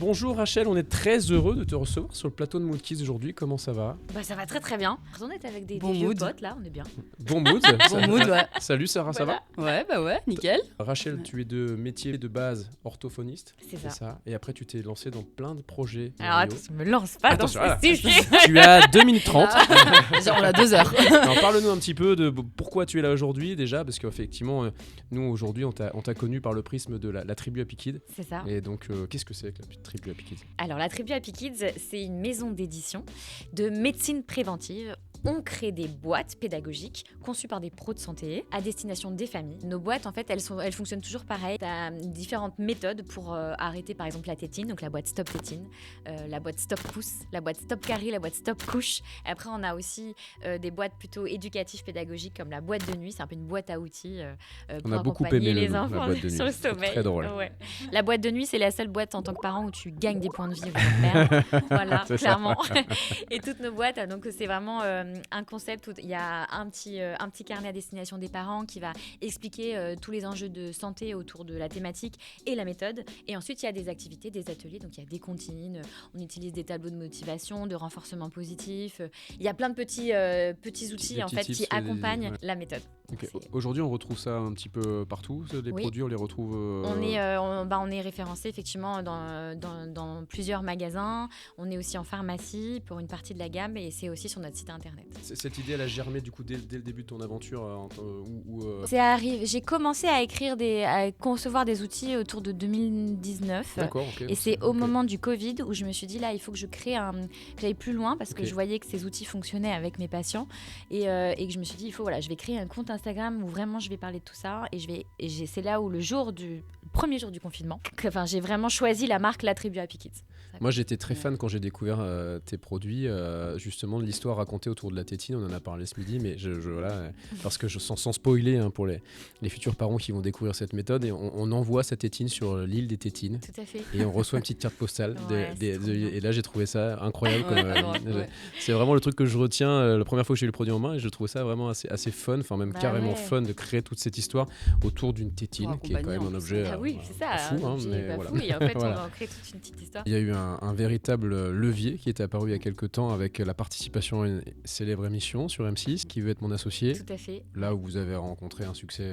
Bonjour Rachel, on est très heureux de te recevoir sur le plateau de Mood Kids aujourd'hui. Comment ça va ? Ça va très très bien. On est avec des Bon vieux mood. potes là, on est bien. Bon mood. Bon mood, ouais. Salut Sarah, ça va ? Ouais, nickel. Rachel, tu es de métier de base orthophoniste. C'est ça. Et après, tu t'es lancée dans plein de projets. Alors attention, me lance pas Attention, dans voilà. ce sujet. Tu as 2 minutes 30. On a 2 heures. Alors, parle-nous un petit peu de pourquoi tu es là aujourd'hui déjà, parce qu'effectivement, nous aujourd'hui, on t'a connu par le prisme de la tribu Happy Kids. C'est ça. Et donc, qu'est-ce que c'est que la tribu Happy Kids ? Alors la tribu Happy Kids, c'est une maison d'édition de médecine préventive. On crée des boîtes pédagogiques conçues par des pros de santé à destination des familles. Nos boîtes, en fait, elles fonctionnent toujours pareil. Tu as différentes méthodes pour arrêter, par exemple, la tétine. Donc, la boîte Stop Tétine, la boîte Stop Pouce, la boîte Stop Carie, la boîte Stop Couche. Après, on a aussi des boîtes plutôt éducatives, pédagogiques, comme la boîte de nuit. C'est un peu une boîte à outils pour On a beaucoup accompagner aimé les le nom, enfants la boîte de nuit. sur le C'est sommeil. très drôle. Ouais. La boîte de nuit, c'est la seule boîte en tant que parent où tu gagnes des points de vie au lieu de perdre. Voilà, C'est ça. clairement. Et toutes nos boîtes, donc c'est vraiment un concept où il y a un petit carnet à destination des parents qui va expliquer tous les enjeux de santé autour de la thématique et la méthode. Et ensuite, il y a des activités, des ateliers. Donc, il y a des comptines, on utilise des tableaux de motivation, de renforcement positif. Il y a plein de petits outils en fait, qui accompagnent la méthode. Okay. Aujourd'hui, on retrouve ça un petit peu partout. Les produits, on les retrouve. On est référencé effectivement dans plusieurs magasins. On est aussi en pharmacie pour une partie de la gamme et c'est aussi sur notre site internet. Cette idée, elle a germé du coup dès le début de ton aventure J'ai commencé à concevoir des outils autour de 2019. D'accord, ok. Et c'est au moment du Covid où je me suis dit là, il faut que je crée que j'aille plus loin parce que je voyais que ces outils fonctionnaient avec mes patients et que je me suis dit je vais créer un compte Instagram où vraiment je vais parler de tout ça et c'est là où le premier jour du confinement, j'ai vraiment choisi la marque La Tribu Happy Kids. Moi, j'étais très fan quand j'ai découvert tes produits, justement de l'histoire racontée autour de la tétine. On en a parlé ce midi, mais parce que sans spoiler pour les futurs parents qui vont découvrir cette méthode, et on envoie cette tétine sur l'île des tétines. Tout à fait. Et on reçoit une petite carte postale. Et là, j'ai trouvé ça incroyable. Ouais. C'est vraiment le truc que je retiens la première fois que j'ai eu le produit en main, et je trouve ça vraiment assez fun, enfin même carrément fun de créer toute cette histoire autour d'une tétine, qui est quand même un objet c'est ça, fou. Mais voilà. fou, et en fait, Voilà. on va en créer toute une petite histoire. Il y a eu un véritable levier qui est apparu il y a quelques temps avec la participation à une célèbre émission sur M6, Qui veut être mon associé. Tout à fait. Là où vous avez rencontré un succès.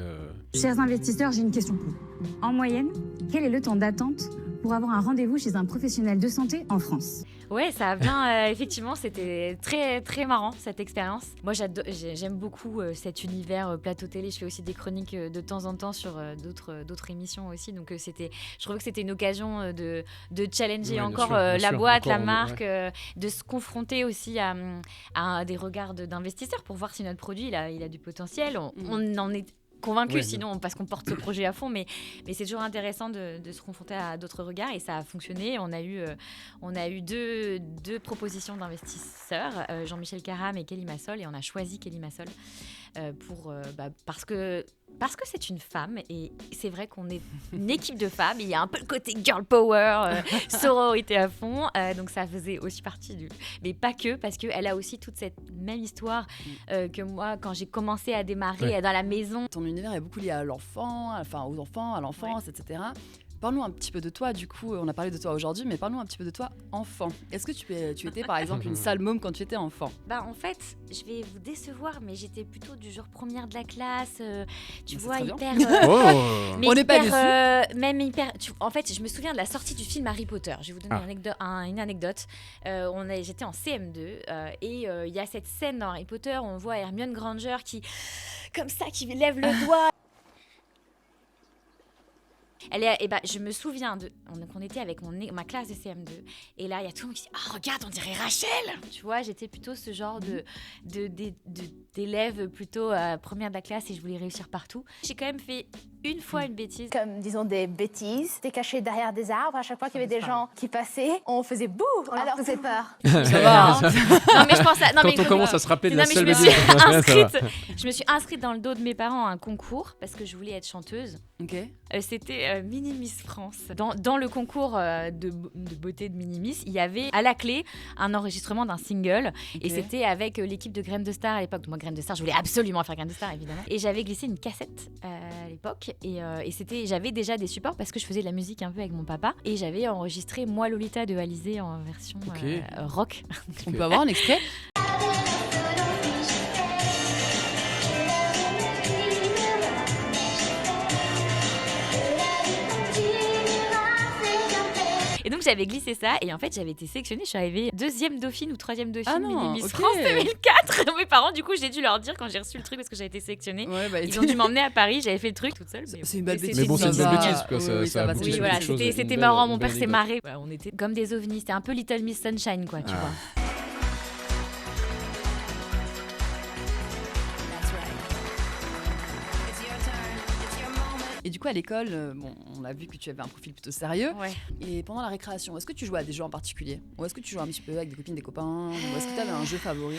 Chers investisseurs, j'ai une question pour vous. En moyenne, quel est le temps d'attente pour avoir un rendez-vous chez un professionnel de santé en France ? Ouais, ça a bien. Effectivement, c'était très très marrant cette expérience. Moi, j'aime beaucoup cet univers plateau télé. Je fais aussi des chroniques de temps en temps sur d'autres émissions aussi. Donc, je trouvais que c'était une occasion de challenger encore la boîte, la marque, de se confronter aussi à des regards d'investisseurs pour voir si notre produit il a du potentiel. On en est convaincu, sinon parce qu'on porte ce projet à fond, mais c'est toujours intéressant de se confronter à d'autres regards et ça a fonctionné. On a eu deux propositions d'investisseurs, Jean-Michel Caram et Kelly Massol, et on a choisi Kelly Massol parce que c'est une femme et c'est vrai qu'on est une équipe de femmes, il y a un peu le côté girl power, sororité à fond, donc ça faisait aussi partie mais pas que, parce qu'elle a aussi toute cette même histoire que moi quand j'ai commencé à démarrer dans la maison. Ton univers est beaucoup lié à l'enfant, aux enfants, à l'enfance, etc. Parle-nous un petit peu de toi, du coup, on a parlé de toi aujourd'hui, mais parle-nous un petit peu de toi, enfant. Est-ce que tu étais par exemple une sale môme quand tu étais enfant ? En fait, je vais vous décevoir, mais j'étais plutôt du genre première de la classe, tu vois, très hyper... On n'est pas déçus. Même hyper... En fait, je me souviens de la sortie du film Harry Potter. Je vais vous donner une anecdote. J'étais en CM2 et il y a cette scène dans Harry Potter où on voit Hermione Granger qui lève le doigt. Je me souviens qu'on était avec ma classe de CM2 et là il y a tout le monde qui dit regarde, on dirait Rachel, tu vois. J'étais plutôt ce genre d'élève plutôt première de la classe et je voulais réussir partout. J'ai quand même fait une fois une bêtise, comme disons des bêtises, t'es caché derrière des arbres. À chaque fois qu'il y avait des gens qui passaient, on faisait bouh, alors que c'est peur. Ça va. Non mais je pense Quand on commence à se rappeler de la seule bêtise. Je me suis inscrite dans le dos de mes parents à un concours parce que je voulais être chanteuse. Ok. C'était Mini Miss France. Dans le concours de beauté de Mini Miss, il y avait à la clé un enregistrement d'un single. Ok. Et c'était avec l'équipe de Graines de Star à l'époque. Donc moi, Graines de Star, je voulais absolument faire Graines de Star, évidemment. Et j'avais glissé une cassette à l'époque. Et j'avais déjà des supports parce que je faisais de la musique un peu avec mon papa. Et j'avais enregistré Moi Lolita de Alizé en version rock. On peut avoir un extrait? Et donc j'avais glissé ça et en fait j'avais été sélectionnée, je suis arrivée 2e dauphine ou 3e dauphine Mini Miss France 2004. Mes parents du coup j'ai dû leur dire quand j'ai reçu le truc parce que j'avais été sélectionnée. Ouais, bah, ils ont dû m'emmener à Paris, j'avais fait le truc toute seule. C'est une belle bêtise. Mais bon, c'est une belle bêtise, quoi. Oui, Ça va, aboutit Oui à voilà, quelque chose, c'était une marrant, belle- mon père belle s'est anecdote. marré. Voilà, on était comme des ovnis, c'était un peu Little Miss Sunshine quoi, tu vois. Et du coup, à l'école, on a vu que tu avais un profil plutôt sérieux. Ouais. Et pendant la récréation, est-ce que tu jouais à des jeux en particulier? Ou est-ce que tu jouais un petit peu avec des copines, des copains? Ou est-ce que tu avais un jeu favori?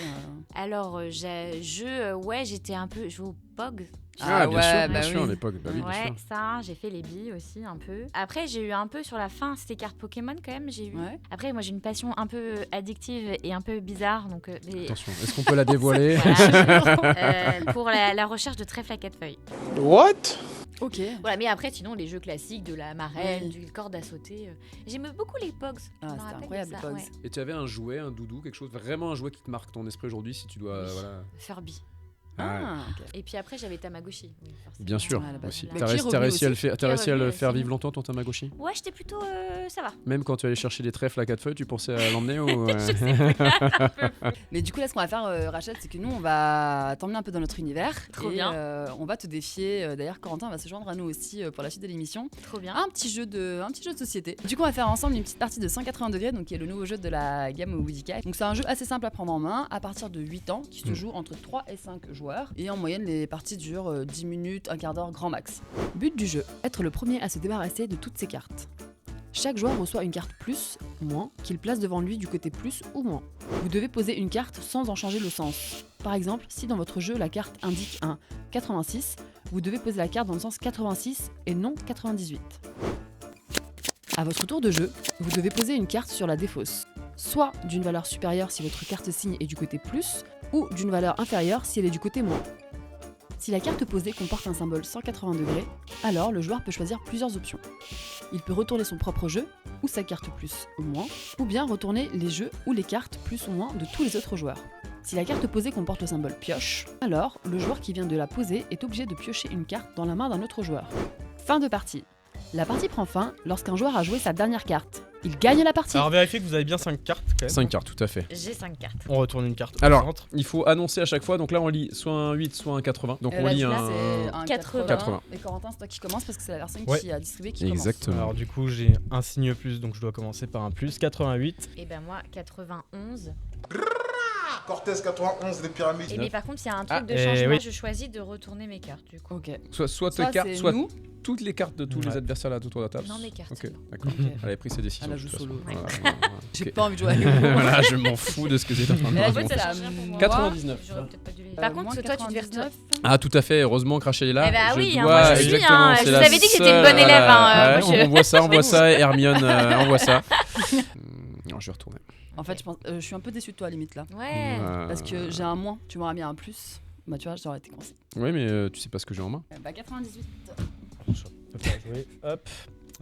Alors j'étais un peu joué au POG. Ah, bien sûr, bah bien sûr, à oui. l'époque. Bah oui, bien Ouais, sûr. ça, j'ai fait les billes aussi un peu. Après, j'ai eu un peu sur la fin, c'était cartes Pokémon quand même, j'ai eu. Ouais. Après, moi j'ai une passion un peu addictive et un peu bizarre, donc Attention, est-ce qu'on peut la dévoiler? voilà, pour la recherche de trèfle à 4 feuilles. What? Ok. Voilà, mais après, sinon, les jeux classiques de la marelle, Oui. du corde à sauter. J'aimais beaucoup les Pogs. Ah, je me c'était rappelle de incroyable, ça, les Pogs. ouais. Et tu avais un jouet, un doudou, quelque chose, vraiment un jouet qui te marque ton esprit aujourd'hui si tu dois. Oui. Voilà. Furby. Ah, ok. Et puis après, j'avais Tamagotchi. Oui, forcément. Bien sûr, Ah, la base. aussi. Mais T'as qui est réussi, revenu à le aussi. faire, t'as réussi à le revenu faire aussi. vivre longtemps ton Tamagotchi? Ouais, j'étais plutôt. Ça va. Même quand tu allais chercher des trèfles à 4 feuilles, tu pensais à l'emmener ou Mais du coup, là, ce qu'on va faire, Rachel, c'est que nous, on va t'emmener un peu dans notre univers. Trop et, bien. On va te défier. D'ailleurs, Corentin va se joindre à nous aussi pour la suite de l'émission. Trop bien. Un petit jeu de société. Du coup, on va faire ensemble une petite partie de 180 degrés, donc qui est le nouveau jeu de la gamme Woodycay. Donc c'est un jeu assez simple à prendre en main, à partir de 8 ans, qui se joue entre 3 et 5 joueurs. Et en moyenne, les parties durent 10 minutes, un quart d'heure, grand max. But du jeu, être le premier à se débarrasser de toutes ses cartes. Chaque joueur reçoit une carte plus, moins, qu'il place devant lui du côté plus ou moins. Vous devez poser une carte sans en changer le sens. Par exemple, si dans votre jeu la carte indique un 86, vous devez poser la carte dans le sens 86 et non 98. À votre tour de jeu, vous devez poser une carte sur la défausse, soit d'une valeur supérieure si votre carte signe est du côté plus, ou d'une valeur inférieure si elle est du côté moins. Si la carte posée comporte un symbole 180 degrés, alors le joueur peut choisir plusieurs options. Il peut retourner son propre jeu, ou sa carte plus ou moins, ou bien retourner les jeux ou les cartes plus ou moins de tous les autres joueurs. Si la carte posée comporte le symbole pioche, alors le joueur qui vient de la poser est obligé de piocher une carte dans la main d'un autre joueur. Fin de partie. La partie prend fin lorsqu'un joueur a joué sa dernière carte. Il gagne la partie. Alors vérifiez que vous avez bien 5 cartes quand même. 5 cartes, tout à fait. J'ai 5 cartes. On retourne une carte au Alors, centre. il faut annoncer à chaque fois. Donc là, on lit soit un 8, soit un 80. Donc on Là, lit là, un. c'est un 80. 80. Et Corentin, c'est toi qui commence parce que c'est la personne Ouais. qui a distribué qui commence. Exactement. Alors du coup j'ai un signe plus, donc je dois commencer par un plus. 88. Et ben moi, 91. Cortez 91, les pyramides. Et mais par contre, il y a un truc de eh changement. oui. Je choisis de retourner mes cartes du coup. Ok. Soit tes Soit cartes, c'est soit nous. toutes les cartes de tous les Ouais. adversaires là autour de la table. Non, mes cartes. Ok, d'accord. Ok. Elle avait pris ses décisions. Elle a de joué toute façon. solo. Voilà, voilà, J'ai ok. pas envie de jouer avec vous. Voilà, je m'en fous de ce que c'est en train de Mais là, dire. je Je m'en pense fous. à ça change rien pour moi. 99. J'aurais peut-être pas dû les. Euh, Par moins contre, toi, tu devais 99. Ah, tout à fait. Heureusement que Rachel est là. Eh ben Je oui, hein, dois- moi, je suis, exactement, hein, c'est je la vous avais dit que j'étais une seule- bonne élève, hein, voilà, moi, ouais, je- on voit ça. Hermione, on voit ça. Non, je vais retourner. En fait, je suis un peu déçue de toi, limite, là. Ouais. Parce que j'ai un moins. Tu m'aurais mis un plus. Bah, tu vois, j'aurais été coincée. Oui, mais tu sais pas ce que j'ai en main. Bah, 98. Je peux pas jouer. Hop.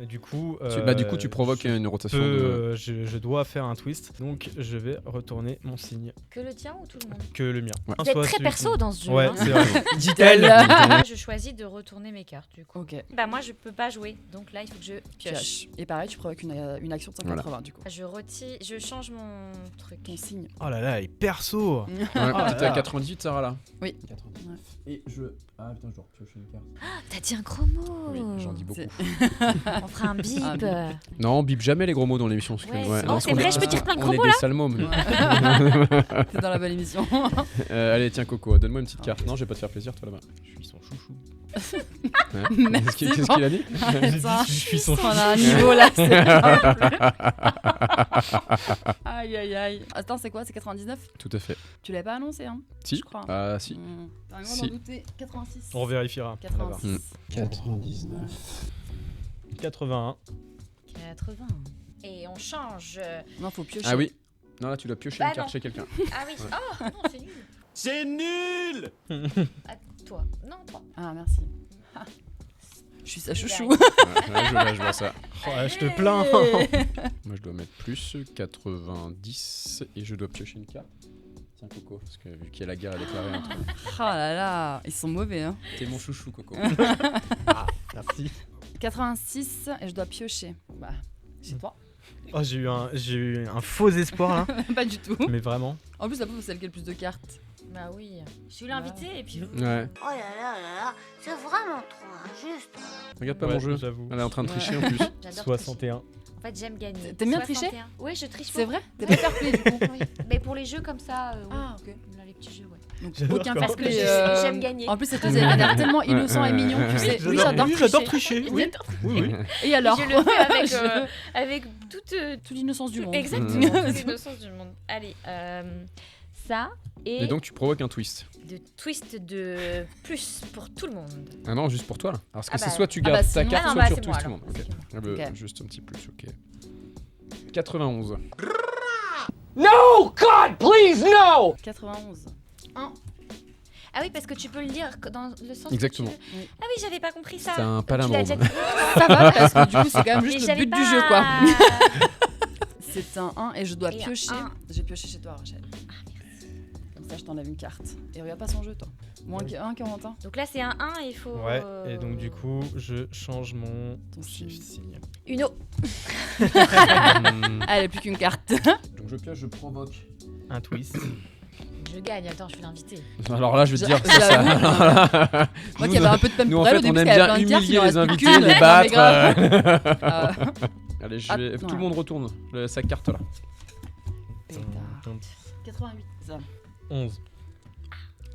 Et du coup. Du coup, tu provoques une rotation de. Je dois faire un twist, donc je vais retourner mon signe. Que le tien ou tout le monde Que le mien. Ouais. Vous êtes Soit très celui perso qui- dans ce jeu. Ouais, hein. c'est vrai. Dit-elle. Moi, je choisis de retourner mes cartes du coup. Ok. Bah moi je peux pas jouer, donc là il faut que je pioche. Pioche. Et pareil, tu provoques une action de 180 du coup. Je retire, je change mon truc. Ton signe. Oh là là, il est perso. Ouais, là t'étais à là. 98, Sarah là. Oui. 99. Et je. Ah putain, je dois repiocher une carte. T'as dit un gros mot. Oui, j'en dis beaucoup. On fera un bip. Un bip. Non, on bip jamais les gros mots dans l'émission. parce que- Ouais, ouais, c'est- non, oh, parce c'est qu'on vrai, est- je peux dire plein de on gros est mots, des là. sales mômes. C'est dans la bonne émission. Allez, tiens, Coco, donne-moi une petite carte. Non, je vais pas te faire plaisir, toi là-bas. Je suis son chouchou. Merci. Qu'est-ce qu'il a dit? Ça, Je suis son on a un niveau là. Aïe aïe aïe. Attends, c'est quoi? C'est 99? Tout à fait. Tu l'avais pas annoncé, hein? Si. Je crois. Ah, si. T'as un Si. d'en douter. 86. On vérifiera. 86. 99. 81. 80. Et on change. Non, faut piocher. Ah oui. Non, là, tu dois piocher Bah une carte non. chez quelqu'un. Ah oui. Oh non, c'est nul. C'est nul. À toi. Non, toi. Ah, merci. Ah. Je suis sa chouchou. Ouais, je vois ça. Oh, je te plains. Moi, je dois mettre plus 90 et je dois piocher une carte. Tiens, Coco, parce que vu qu'il y a la guerre à déclarer entre. Oh là là, ils sont mauvais, hein. T'es mon chouchou, Coco. Merci. 86 et je dois piocher. Bah, c'est toi. Oh, j'ai eu un faux espoir là. Pas du tout. Mais vraiment. En plus, la pauvre, c'est elle qui a le plus de cartes. Bah oui. Je suis l'invité et puis. Ouais. Oh là là là là, c'est vraiment trop injuste. Regarde pas Ouais, mon jeu. J'avoue. Elle est en train de Ouais. tricher en plus. J'adore 61. tricher. En fait, j'aime gagner. T'aimes bien tricher? Oui, je triche. C'est beaucoup. vrai? T'es pas fair play du coup. Oui. Mais pour les jeux comme ça, oui. Ah, ok. Là, les petits jeux, ouais. Donc, J'adore aucun quand- fair Parce que play. j'aime gagner. En plus, ça te faisait un air tellement innocent et mignon, tu sais. Oui, J'adore tricher. Oui. Oui, oui. Et alors? Je le fais avec, Je- avec toute, Toute l'innocence du monde. exactement toute l'innocence du monde. Allez, ça et Et donc, tu provoques un twist. de twist de plus pour tout le monde. Ah non, juste pour toi là. Alors, parce que Ah c'est bah- soit tu ah gardes bah, ta sinon- carte, Ah non, soit bah, tu c'est moi, retwistes tout le monde. alors. Ok. Ah bah, Ok. juste un petit plus, ok. 91. No, God, please, no. 91. Ah oui, parce que tu peux le lire dans le sens. Exactement. Que tu veux. Ah oui, j'avais pas compris ça. C'est un Tu l'as déjà palindrome. dit. Ça va parce que du coup, c'est quand même Mais juste le j'avais but du pas- jeu, quoi. C'est un 1 et je dois Et un piocher. 1. J'ai pioché chez toi, Rachel. Comme ça, je t'enlève une carte. Et regarde pas son jeu, toi. Moins que 1, Corentin. Donc là, c'est un 1 et il faut. Ouais. Et donc du coup, je change mon Ton signe. Une eau. Allez, plus qu'une carte. Donc je pioche, je provoque. Un twist. Je gagne, attends, je suis l'invité. Alors là, je vais te dire, J'avoue. ça. Moi qui avais un peu de peine Nous, pour en elle fait, au début, on aime parce qu'elle bien avait plein de cartes, il humilier en les reste plus invités, qu'une. les Non, mais battre. grave. Allez, Ah, tout non. le monde retourne sa carte là. Pétard. 88, ça. 11.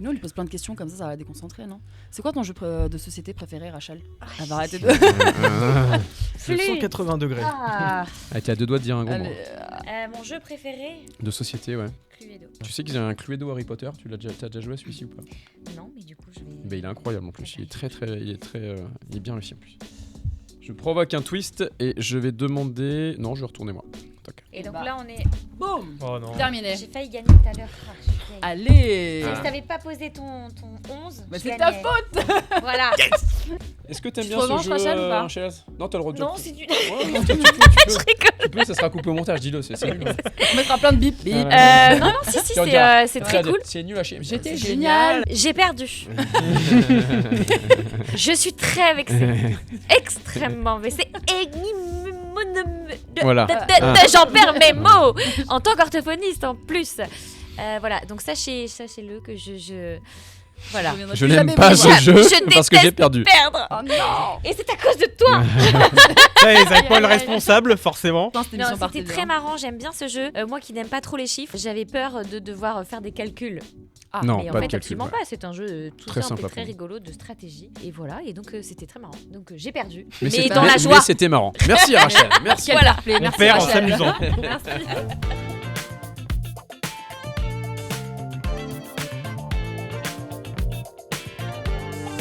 Nous, on lui pose plein de questions comme ça va la déconcentrer, non? C'est quoi ton jeu de société préféré, Rachel? Elle va arrêter de. C'est 180 degrés. Ah. Ah, t'es à deux doigts de dire un gros mot. Allez, Mon jeu préféré, De société, ouais. Cluedo. Tu sais qu'ils ont un Cluedo Harry Potter, t'as déjà joué à celui-ci ou pas? Non, mais du coup, je vais. Bah, il est incroyable en plus, il est bien réussi en plus. Je provoque un twist et je vais demander... Non, je vais retourner moi. Tac. Et donc bah. là, on est. boum! Oh non. Terminé. J'ai failli gagner tout à l'heure. Ah, je suis vieille. Allez! Si je t'avais pas posé ton 11, Mais je c'est ta gagnais. faute! Voilà. Est-ce que t'aimes Tu bien te ce revanches, jeu, Rachel, ou pas Rachel? Non, t'as le droit de Non, dire. c'est du. Ouais, non, tu peux, ça sera coupé au montage, dis-le, c'est nul. On mettra plein de bip bip. Non, si, Tu vas dire, c'est très cool. C'est nul à chier. J'étais génial! J'ai perdu. Je suis très vexée. Extrêmement vexée. Voilà. J'en perds mes mots en tant qu'orthophoniste en plus. Voilà, donc sachez-le que je voilà. reviendrai Je plus n'aime jamais pas vous ce voir. jeu Je parce que j'ai déteste perdu. perdre. Oh non! Et c'est à cause de toi. C'est pas le responsable, forcément. Putain, cette Non, émission partait c'était de très là. marrant, j'aime bien ce jeu. Moi qui n'aime pas trop les chiffres, j'avais peur de devoir faire des calculs. Ah, Non, mais en pas de fait, calcul. absolument ouais. pas. C'est un jeu tout Très simple simple et à très prendre. rigolo de stratégie. Et voilà, et donc c'était très marrant. Donc j'ai perdu. Mais Mais c'était- dans la mais joie. c'était marrant. Merci Rachel, merci. Quel fair play, On merci perd en Rachel. s'amusant. Merci.